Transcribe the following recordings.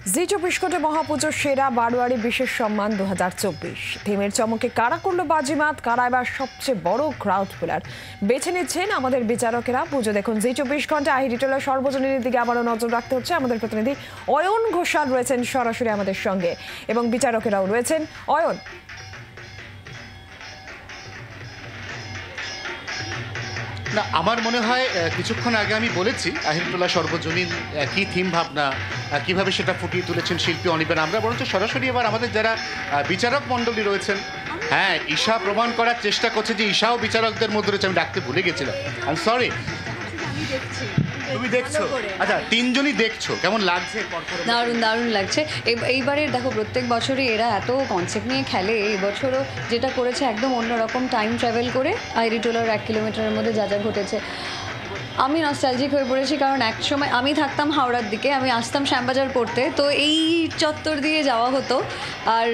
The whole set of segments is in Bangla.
জি 24 ঘন্টা মহাপুজোর সেরা বারোয়ারি বিশেষ সম্মান 2024 থিমের চমকে কারা করলো বাজিমাত, কারা এবার সবচেয়ে বড় ক্রাউড পুলার বেছে নিচ্ছেন আমাদের বিচারকেরা। পুজো দেখুন জি 24 ঘন্টা। আহিরি টোলার সর্বজনীনের দিকে আবারও নজর রাখতে হচ্ছে। আমাদের প্রতিনিধি অয়ন ঘোষাল রয়েছেন সরাসরি আমাদের সঙ্গে এবং বিচারকেরাও রয়েছেন। অয়ন, না, আমার মনে হয় কিছুক্ষণ আগে আমি বলেছি আহিরিটোলা সর্বজনীন কি থিম ভাবনা, কিভাবে সেটা ফুটিয়ে তুলেছেন শিল্পী অনিবেন। আমরা বরঞ্চ সরাসরি এবার আমাদের যারা বিচারক মণ্ডলী রয়েছেন, হ্যাঁ, ঈশা প্রমাণ করার চেষ্টা করছে যে ঈশাও বিচারকদের মধ্যে রয়েছে। আমি ডাকতে ভুলে গেছিলাম, আই এম সরি। তুমি দেখছো? আচ্ছা, তিনজনই দেখছো, কেমন লাগছে? দারুণ দারুণ লাগছে। এইবারে দেখো, প্রত্যেক বছরই এরা এত কনসেপ্ট নিয়ে খেলে। এই বছরও যেটা করেছে একদম অন্যরকম, টাইম ট্রাভেল করে আহিরিটোলার 1 কিলোমিটারের মধ্যে যা যা ঘটেছে। আমি নস্টালজিক হয়ে পড়েছি, কারণ একসময় আমি থাকতাম হাওড়ার দিকে, আমি আসতাম শ্যামবাজার পড়তে, তো এই চত্বর দিয়ে যাওয়া হতো আর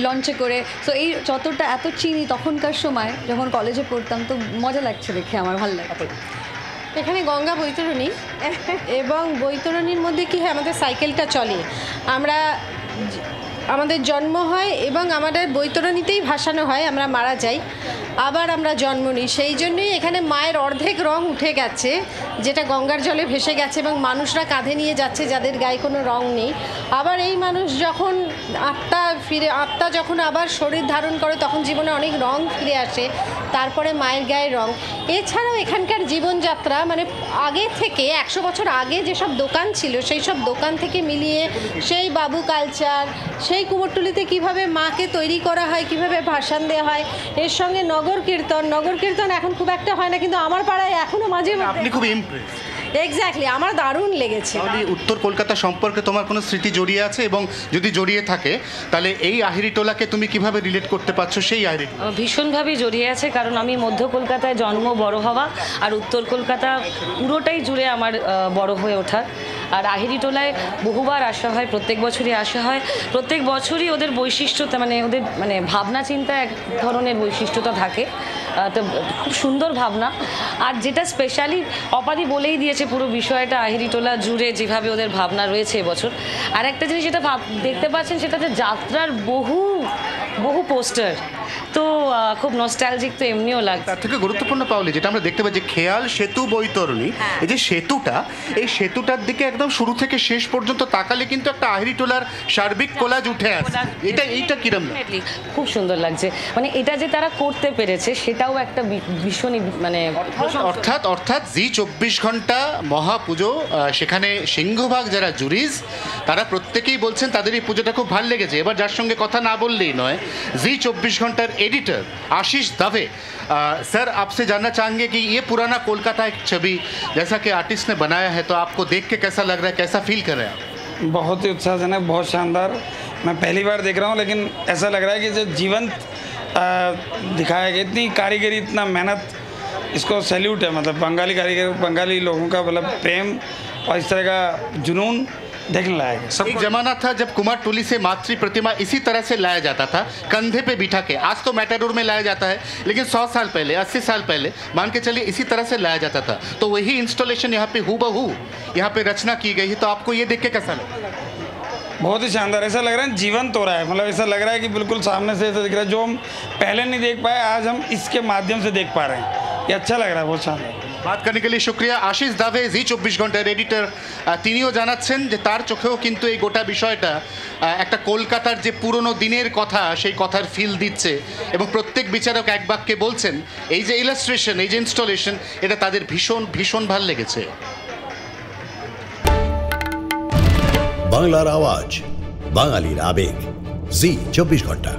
লঞ্চে করে। তো এই চত্বরটা এত চিনি তখনকার সময় যখন কলেজে পড়তাম, তো মজা লাগছে দেখে, আমার ভালো লাগছে। এখানে গঙ্গা বৈতরণী এবং বৈতরণীর মধ্যে কি হয়, আমাদের সাইকেলটা চলে, আমাদের জন্ম হয় এবং আমাদের বৈতরণীতেই ভাসানো হয়, আমরা মারা যাই, আবার আমরা জন্ম নিই। সেই জন্যই এখানে মায়ের অর্ধেক রং উঠে গেছে, যেটা গঙ্গার জলে ভেসে গেছে এবং মানুষরা কাঁধে নিয়ে যাচ্ছে যাদের গায়ে কোনো রং নেই। আবার এই মানুষ যখন আত্মা যখন আবার শরীর ধারণ করে, তখন জীবনে অনেক রং ফিরে আসে, তারপরে মায়ের গায়ে রং। এছাড়াও এখানকার জীবনযাত্রা, মানে আগে থেকে 100 বছর আগে যেসব দোকান ছিল, সেই সব দোকান থেকে মিলিয়ে সেই বাবু কালচার, সেই কুমোরটুলিতে কিভাবে মাকে তৈরি করা হয়, কিভাবে ভাসান দেওয়া হয়, এর সঙ্গে নগর কীর্তন এখন খুব একটা হয় না, কিন্তু আমার পাড়ায় এখনো মাঝে মাঝে। আপনি খুব ইমপ্রেস। এক্স্যাক্টলি, আমার দারুণ লেগেছে। উত্তর কলকাতা সম্পর্কে তোমার কোনো স্মৃতি জড়িয়ে আছে? এবং যদি জড়িয়ে থাকে, তাহলে এই আহিরিটোলাকে তুমি কিভাবে রিলেট করতে পারছো সেই আহিরিটোলা? ভীষণভাবেই জড়িয়ে আছে, কারণ আমি মধ্য কলকাতায় জন্ম, বড় হওয়া, আর উত্তর কলকাতা পুরোটাই জুড়ে আমার বড় হয়ে ওঠা। আর আহিরিটোলায় বহুবার আসা হয়, প্রত্যেক বছরই আসা হয়। প্রত্যেক বছরই ওদের বৈশিষ্ট্যতা, ওদের ভাবনা চিন্তা এক ধরনের বৈশিষ্ট্যতা থাকে, তো খুব সুন্দর ভাবনা। আর যেটা স্পেশালি অপাদি বলেই দিয়েছে পুরো বিষয়টা, আহিরিটোলা জুড়ে যেভাবে ওদের ভাবনা রয়েছে এবছর। আর একটা জিনিস যেটা দেখতে পাচ্ছেন, সেটা যে যাত্রার বহু পোস্টার, তো খুব নস্টালজিক তো এমনিও লাগছে। তার থেকে গুরুত্বপূর্ণ পাওলি যেটা আমরা দেখতে পাচ্ছি, খেয়াল সেতু বৈতরণী, এই যে সেতুটা, এই সেতুটার দিকে একদম শুরু থেকে শেষ পর্যন্ত তাকালে কিন্তু একটা আহিরিটোলার সার্বিক কোলাজ উঠে আসে। এইটা কিরম? খুব সুন্দর লাগছে, এটা যে তারা করতে পেরেছে সেটাও একটা ভীষণই অর্থাৎ জি 24 ঘন্টা মহাপুজো, সেখানে সিংহভাগ যারা জুরিজ, তারা প্রত্যেকেই বলছেন তাদের এই পুজোটা খুব ভালো লেগেছে। এবার যার সঙ্গে কথা না বললেই নয়, জি 24 घंटार एडिटर आशीष दवे। सर, आपसे जानना चाहेंगे कि ये पुराना कोलकाता एक छवि जैसा कि आर्टिस्ट ने बनाया है, तो आपको देख के कैसा लग रहा है, कैसा फील कर रहे हैं आप? बहुत ही उत्साहजनक, बहुत शानदार। मैं पहली बार देख रहा हूँ, लेकिन ऐसा लग रहा है कि जो जीवंत दिखाया गया, इतनी कारीगरी, इतना मेहनत, इसको सैल्यूट है। मतलब बंगाली कारीगर, बंगाली लोगों का प्रेम और इस तरह का जुनून देखने लायक है। एक जमाना था जब कुमारटुली से मातृ प्रतिमा इसी तरह से लाया जाता था, कंधे पे बिठा के। आज तो मैटाडोर में लाया जाता है, लेकिन 100 साल पहले, 80 साल पहले मान के चलिए इसी तरह से लाया जाता था। तो वही इंस्टॉलेशन यहाँ पे हूबहू यहाँ पे रचना की गई है। तो आपको ये देख के कैसा लगा? बहुत ही शानदार, ऐसा लग रहा है जीवंत हो रहा है। मतलब ऐसा लग रहा है कि बिल्कुल सामने से ऐसा दिख रहा है, जो हम पहले नहीं देख पाए, आज हम इसके माध्यम से देख पा रहे हैं। ये अच्छा लग रहा है, बहुत शानदार। बात करने के लिए शुक्रिया। आशीष दावे, জি 24 ঘন্টার এডিটর, তিনিও জানাচ্ছেন যে তার চোখেও কিন্তু এই গোটা বিষয়টা একটা কলকাতার যে পুরনো দিনের কথা, সেই কথার ফিল দিচ্ছে। এবং প্রত্যেক বিচারক এক বাক্যে বলছেন এই যে ইলাস্ট্রেশন, এই যে ইনস্টলেশন, এটা তাদের ভীষণ ভীষণ ভালো লেগেছে। বাংলার আওয়াজ, বাঙালির আবেগ, জি 24 ঘন্টা।